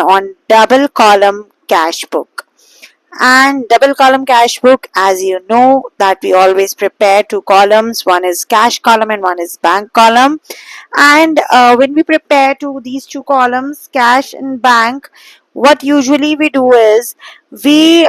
on double column cash book. And double column cash book, as you know, that we always prepare two columns, one is cash column and one is bank column. And when we prepare these two columns, cash and bank, what usually we do is we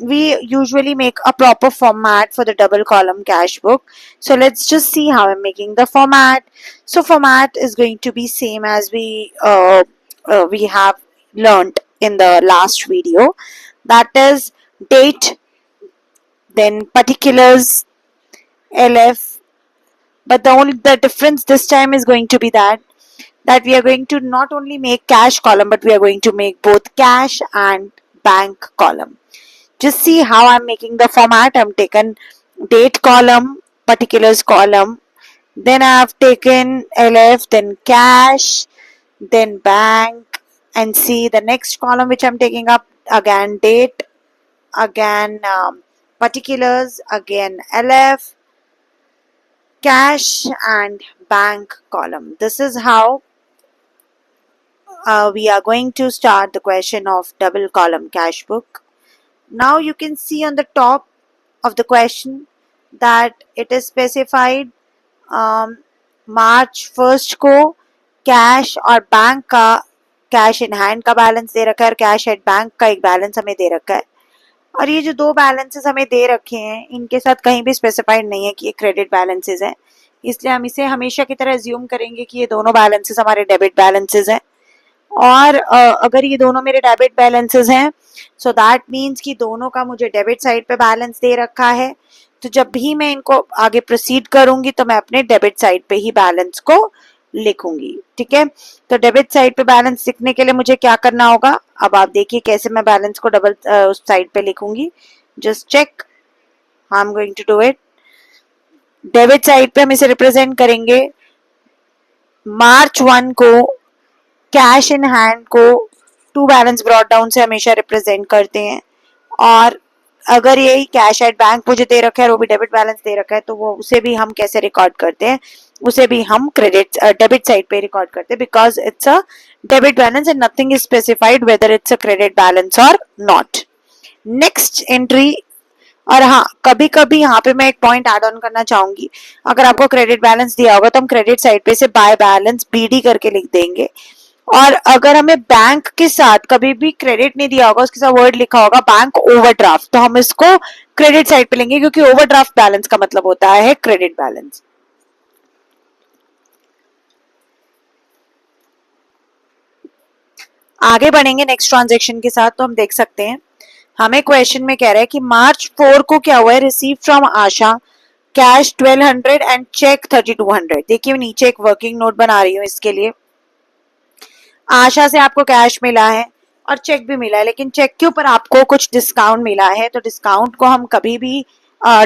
usually make a proper format for the double column cash book. So let's just see how I'm making the format. So format is going to be same as we have learned in the last video. That is date, then particulars, LF. But the difference this time is going to be that we are going to not only make cash column, but we are going to make both cash and bank column. Just see how I'm making the format. I'm taken date column, particulars column, then I've taken LF, then cash, then bank, and see the next column which I'm taking up, again date, again particulars, again LF, cash and bank column. This is how we are going to start the question of double column cash book. Now you can see on the top of the question that it is specified मार्च 1 को cash और bank का, cash in hand का balance दे रखा है और cash at bank का एक balance हमें दे रखा है. और ये जो दो बैलेंसेस हमें दे रखे हैं इनके साथ कहीं भी स्पेसिफाइड नहीं है कि ये क्रेडिट बैलेंसेस हैं, इसलिए हम इसे हमेशा की तरह अज्यूम करेंगे कि ये दोनों बैलेंसेस हमारे डेबिट बैलेंसेस हैं. और अगर ये दोनों मेरे डेबिट बैलेंसेस हैं सो दैट मीन्स कि दोनों का मुझे डेबिट साइड पे बैलेंस दे रखा है. तो जब भी मैं इनको आगे प्रोसीड करूंगी तो मैं अपने डेबिट साइड पे ही बैलेंस को लिखूंगी. ठीक है, तो डेबिट साइड पे बैलेंस लिखने के लिए मुझे क्या करना होगा, अब आप देखिए कैसे मैं बैलेंस को डबल उस साइड पे लिखूंगी. Just check, I am going to do it. Debit side पे हम इसे रिप्रेजेंट करेंगे मार्च 1 को कैश इन हैंड को टू बैलेंस ब्रॉट डाउन से हमेशा रिप्रेजेंट करते हैं. और अगर यही कैश एट बैंक मुझे दे रखा है और वो भी डेबिट बैलेंस दे रखा है तो वो उसे भी हम कैसे रिकॉर्ड करते हैं, उसे भी हम क्रेडिट डेबिट साइड पे रिकॉर्ड करते हैं because it's a debit balance and nothing is specified whether it's a credit balance और नॉट. नेक्स्ट एंट्री, और हाँ कभी कभी यहाँ पे मैं एक पॉइंट ऐड ऑन करना चाहूंगी, अगर आपको क्रेडिट बैलेंस दिया होगा तो हम क्रेडिट साइड पे से बाय बैलेंस BD करके लिख देंगे. और अगर हमें बैंक के साथ कभी भी क्रेडिट नहीं दिया होगा उसके साथ वर्ड लिखा होगा बैंक ओवरड्राफ्ट तो हम इसको क्रेडिट साइड पे लेंगे क्योंकि ओवरड्राफ्ट बैलेंस का मतलब होता है क्रेडिट बैलेंस. आगे बढ़ेंगे नेक्स्ट ट्रांजैक्शन के साथ. तो हम देख सकते हैं हमें क्वेश्चन में कह रहा है कि मार्च 4 को क्या हुआ है, receive from Asha cash 1200 and cheque 3200. देखिए नीचे एक वर्किंग नोट बना रही हूँ इसके लिए. आशा से आपको कैश मिला है और चेक भी मिला है, लेकिन चेक के ऊपर आपको कुछ डिस्काउंट मिला है तो डिस्काउंट को हम कभी भी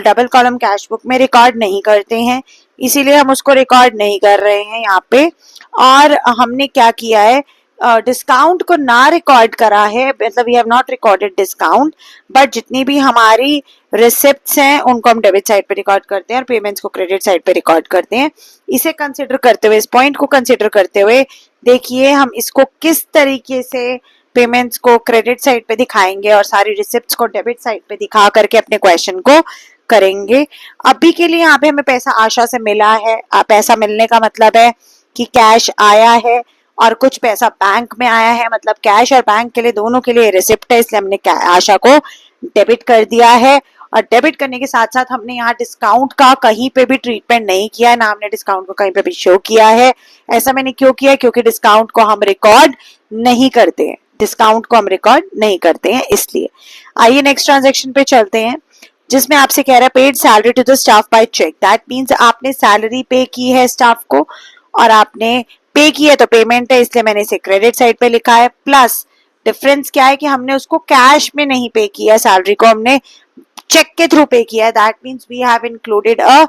डबल कॉलम कैश बुक में रिकॉर्ड नहीं करते हैं, इसीलिए हम उसको रिकॉर्ड नहीं कर रहे हैं यहाँ पे. और हमने क्या किया है, डिस्काउंट को ना रिकॉर्ड करा है, मतलब we have not recorded discount, but जितनी भी हमारी रिसिप्ट्स हैं उनको हम डेबिट साइड पे रिकॉर्ड करते हैं और पेमेंट्स को क्रेडिट साइड पे रिकॉर्ड करते हैं. इसे कंसिडर करते हुए, इस पॉइंट को कंसिडर करते हुए देखिए हम इसको किस तरीके से पेमेंट्स को क्रेडिट साइड पे दिखाएंगे और सारी रिसिप्ट्स को डेबिट साइड पे दिखा करके अपने क्वेश्चन को करेंगे. अभी के लिए यहाँ पे हमें पैसा आशा से मिला है, पैसा मिलने का मतलब है कि कैश आया है और कुछ पैसा बैंक में आया है, मतलब कैश और बैंक के लिए दोनों के लिए रिसिप्ट है, इसलिए हमने आशा को डेबिट कर दिया है. और डेबिट करने के साथ साथ हमने यहाँ डिस्काउंट का कहीं पे भी ट्रीटमेंट नहीं किया है, ना हमने डिस्काउंट को कहीं पे भी शो किया है. ऐसा मैंने क्यों किया, क्योंकि डिस्काउंट को हम रिकॉर्ड नहीं करते हैं, डिस्काउंट को हम रिकॉर्ड नहीं करते हैं इसलिए. आइए नेक्स्ट ट्रांजेक्शन पे चलते हैं जिसमें आपसे कह रहा है paid salary to the staff by cheque. That means आपने सैलरी पे की है स्टाफ को और आपने पे की है तो पेमेंट है, इसलिए मैंने इसे क्रेडिट साइड पे लिखा है. प्लस डिफरेंस क्या है कि हमने उसको कैश में नहीं पे किया, सैलरी को हमने चेक के थ्रू पे किया है. That means we have included a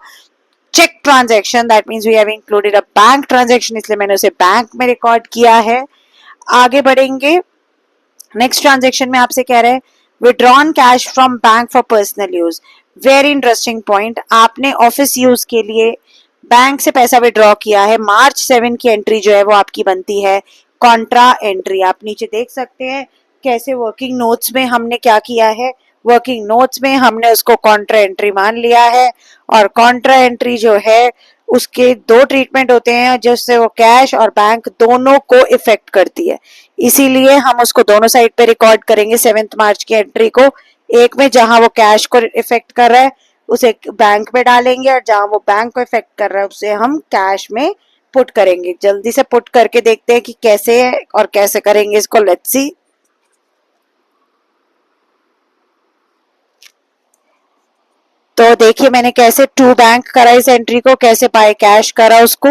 cheque transaction, that means we have included a bank transaction, इसलिए मैंने उसे बैंक में रिकॉर्ड किया है. आगे बढ़ेंगे नेक्स्ट ट्रांजैक्शन में आपसे कह रहे हैं withdrawn cash from bank for personal use. Very interesting point, आपने ऑफिस यूज के लिए बैंक से पैसा विड्रॉ किया है. मार्च 7 की एंट्री जो है वो आपकी बनती है कॉन्ट्रा एंट्री। आप नीचे देख सकते हैं कैसे वर्किंग नोट्स में हमने क्या किया है, वर्किंग नोट्स में हमने उसको कॉन्ट्रा एंट्री मान लिया है। और कॉन्ट्रा एंट्री जो है उसके दो ट्रीटमेंट होते हैं जिससे वो कैश और बैंक दोनों को इफेक्ट करती है, इसीलिए हम उसको दोनों साइड पे रिकॉर्ड करेंगे 7 मार्च की एंट्री को। एक में जहां वो कैश को इफेक्ट कर रहा है उसे बैंक में डालेंगे, और जहां वो बैंक को इफेक्ट कर रहा है उसे हम कैश में पुट करेंगे। जल्दी से पुट करके देखते हैं कि कैसे है और कैसे करेंगे इसको, लेट्स सी। तो देखिए मैंने कैसे टू बैंक करा इस एंट्री को, कैसे बाय कैश करा उसको।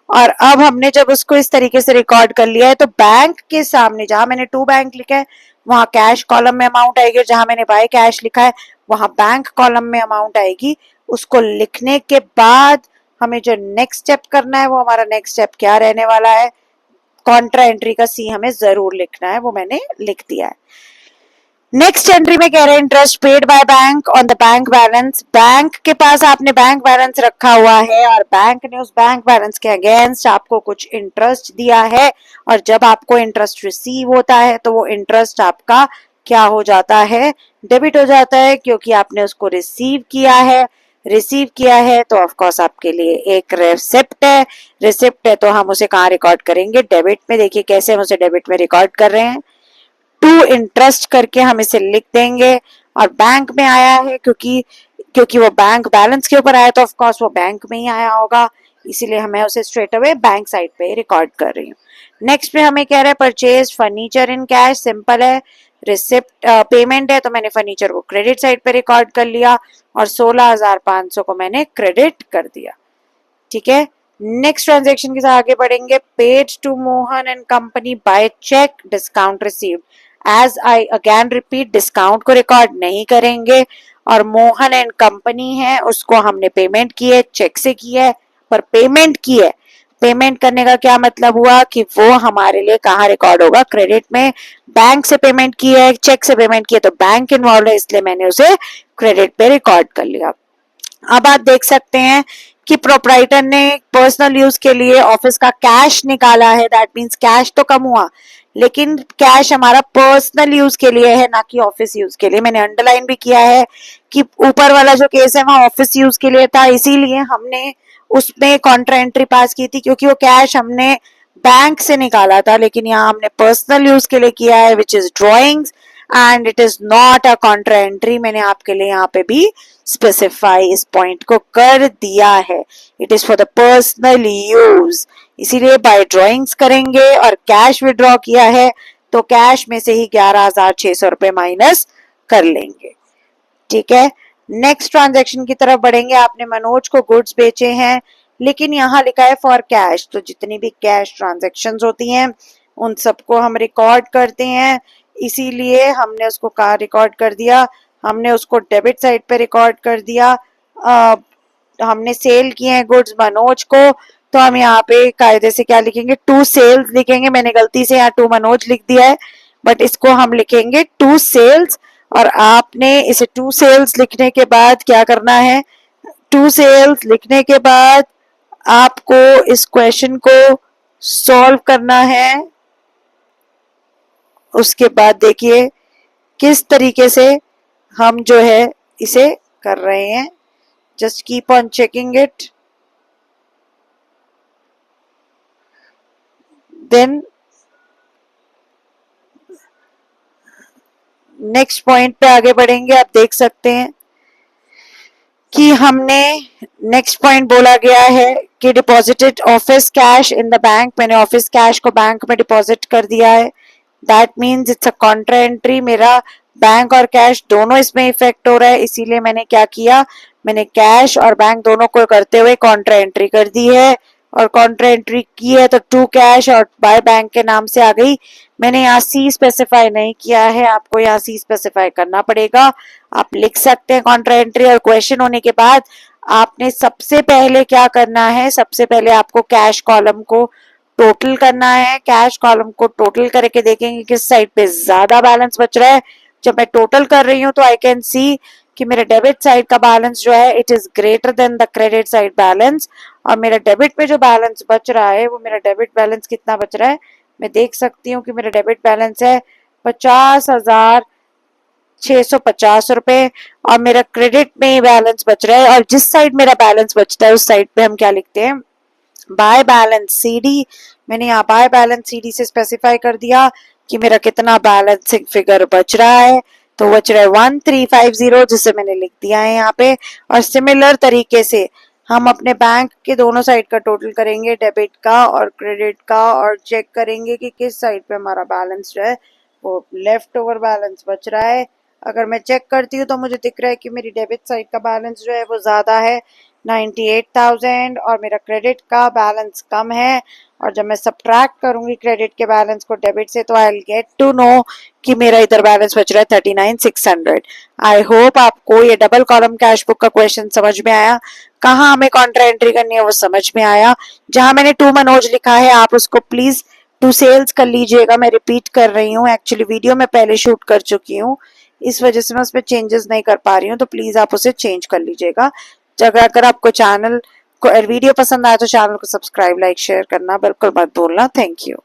और अब हमने जब उसको इस तरीके से रिकॉर्ड कर लिया है तो बैंक के सामने जहां मैंने टू बैंक लिखा है वहां कैश कॉलम में अमाउंट आएगी, और जहां मैंने बाय कैश लिखा है वहां बैंक कॉलम में अमाउंट आएगी। उसको लिखने के बाद हमें जो नेक्स्ट स्टेप करना है वो हमारा नेक्स्ट स्टेप क्या रहने वाला है, कॉन्ट्रा एंट्री का सी हमें जरूर लिखना है, वो मैंने लिख दिया है। नेक्स्ट एंट्री में कह रहे हैं interest paid by bank on the bank balance. Bank के पास आपने बैंक बैलेंस रखा हुआ है और बैंक ने उस बैंक बैलेंस के अगेंस्ट आपको कुछ इंटरेस्ट दिया है, और जब आपको इंटरेस्ट रिसीव होता है तो वो इंटरेस्ट आपका क्या हो जाता है, डेबिट हो जाता है, क्योंकि आपने उसको रिसीव किया है। रिसीव किया है तो ऑफ कोर्स आपके लिए एक रिसिप्ट है, रिसिप्ट है तो हम उसे कहाँ रिकॉर्ड करेंगे, डेबिट में। देखिए कैसे हम उसे डेबिट में रिकॉर्ड कर रहे हैं, टू इंटरेस्ट करके हम इसे लिख देंगे। और बैंक में आया है क्योंकि क्योंकि वो बैंक बैलेंस के ऊपर आया तो ऑफ कोर्स वो बैंक में ही आया होगा, इसीलिए हमें उसे स्ट्रेट अवे बैंक साइड पे रिकॉर्ड कर रही हूँ। नेक्स्ट पे हमें कह रहा है purchase furniture in cash, simple है। रिसिप्ट पेमेंट है तो मैंने फर्नीचर को क्रेडिट साइड पे रिकॉर्ड कर लिया और 16,500 को मैंने क्रेडिट कर दिया। ठीक है, नेक्स्ट ट्रांजेक्शन के साथ आगे बढ़ेंगे। Paid to Mohan and company by cheque, discount received. As I again repeat, discount को रिकॉर्ड नहीं करेंगे, और मोहन एंड कंपनी है उसको हमने पेमेंट की है, चेक से की है, पर पेमेंट की है। पेमेंट करने का क्या मतलब हुआ कि वो हमारे लिए कहाँ रिकॉर्ड होगा, क्रेडिट में। बैंक से पेमेंट की है, चेक से पेमेंट की है तो बैंक इन्वॉल्व है, इसलिए मैंने उसे क्रेडिट पे रिकॉर्ड कर लिया। अब आप देख सकते हैं कि प्रोपराइटर ने पर्सनल यूज के लिए ऑफिस का कैश निकाला है, दैट मींस कैश तो कम हुआ लेकिन कैश हमारा पर्सनल यूज के लिए है ना कि ऑफिस यूज के लिए। मैंने अंडरलाइन भी किया है कि ऊपर वाला जो केस है वहां ऑफिस यूज के लिए था, इसीलिए हमने उसमें कॉन्ट्रा एंट्री पास की थी क्योंकि वो कैश हमने बैंक से निकाला था, लेकिन यहाँ हमने पर्सनल यूज के लिए किया है which is drawings, and it is not a Contra entry. मैंने आपके लिए यहाँ पे भी स्पेसिफाई इस पॉइंट को कर दिया है, it is for the personal use, इसीलिए बाय ड्रॉइंग्स करेंगे। और कैश विड्रॉ किया है तो कैश में से ही 11,600 रुपए माइनस कर लेंगे। ठीक है, नेक्स्ट ट्रांजैक्शन की तरफ बढ़ेंगे। आपने मनोज को गुड्स बेचे हैं, लेकिन यहाँ लिखा है फॉर कैश, तो जितनी भी कैश ट्रांजैक्शंस होती हैं उन सबको हम रिकॉर्ड करते हैं, इसीलिए हमने उसको कहाँ रिकॉर्ड कर दिया, हमने उसको डेबिट साइड पे रिकॉर्ड कर दिया। हमने सेल किए हैं गुड्स मनोज को, तो हम यहाँ पे कायदे से क्या लिखेंगे, टू सेल्स लिखेंगे। मैंने गलती से यहाँ टू मनोज लिख दिया है, बट इसको हम लिखेंगे टू सेल्स। और आपने इसे टू सेल्स लिखने के बाद क्या करना है, टू सेल्स लिखने के बाद आपको इस क्वेश्चन को सॉल्व करना है। उसके बाद देखिए किस तरीके से हम जो है इसे कर रहे हैं, just keep on checking it. Then next point पे आगे बढ़ेंगे। आप देख सकते हैं कि हमने नेक्स्ट पॉइंट बोला गया है कि deposited office cash in the bank, मैंने ऑफिस कैश को बैंक में डिपॉजिट कर दिया है, that means it's a Contra entry. मेरा बैंक और कैश दोनों इसमें इफेक्ट हो रहा है, इसीलिए मैंने क्या किया, मैंने कैश और बैंक दोनों को करते हुए कॉन्ट्रा एंट्री कर दी है। और कॉन्ट्रा एंट्री की है तो टू कैश और बाय बैंक के नाम से आ गई। मैंने यहाँ सी स्पेसिफाई नहीं किया है, आपको यहाँ सी स्पेसिफाई करना पड़ेगा। आप लिख सकते हैं कॉन्ट्रा एंट्री, और क्वेश्चन होने के बाद आपने सबसे पहले क्या करना है, सबसे पहले आपको कैश कॉलम को टोटल करना है। कैश कॉलम को टोटल करके देखेंगे किस साइड पे ज्यादा बैलेंस बच रहा है। जब मैं टोटल कर रही हूँ तो आई कैन सी कि मेरे डेबिट साइड का बैलेंस जो है it is greater than the credit side balance, और मेरा डेबिट पे जो बैलेंस बच रहा है वो मेरा डेबिट बैलेंस कितना बच रहा है, मैं देख सकती हूँ कि मेरा डेबिट बैलेंस है 50,650 रुपए और मेरा क्रेडिट में बैलेंस बच रहा है। और जिस साइड मेरा बैलेंस बचता है उस साइड पे हम क्या लिखते हैं, बाय बैलेंस सीडी। मैंने यहाँ बाय बैलेंस सीडी से स्पेसिफाई कर दिया कि मेरा कितना बैलेंसिंग फिगर बच रहा है, तो बच रहा है 1350, जिसे मैंने लिख दिया है यहाँ पे। और सिमिलर तरीके से हम अपने बैंक के दोनों साइड का टोटल करेंगे, डेबिट का और क्रेडिट का, और चेक करेंगे कि किस साइड पे हमारा बैलेंस जो है वो लेफ्ट ओवर बैलेंस बच रहा है। अगर मैं चेक करती हूँ तो मुझे दिख रहा है कि मेरी डेबिट साइड का बैलेंस जो है वो ज़्यादा है 98,000 और मेरा क्रेडिट का बैलेंस कम है। और जब मैं सब्ट्रैक्ट करूंगी क्रेडिट के बैलेंस को डेबिट से तो I will get to know कि मेरा इधर बैलेंस बच रहा है 39,600। आई होप आपको ये डबल कॉलम कैश बुक का क्वेश्चन समझ में आया। कहाँ हमें कॉन्ट्रा एंट्री करनी है वो समझ में आया। जहां मैंने टू मनोज लिखा है आप उसको प्लीज टू सेल्स कर लीजिएगा। मैं रिपीट कर रही हूँ, एक्चुअली वीडियो में पहले शूट कर चुकी हूँ, इस वजह से मैं उस पर चेंजेस नहीं कर पा रही हूँ, तो प्लीज आप उसे चेंज कर लीजिएगा। अगर आपको चैनल को वीडियो पसंद आए तो चैनल को सब्सक्राइब लाइक शेयर करना बिल्कुल मत भूलना। Thank you.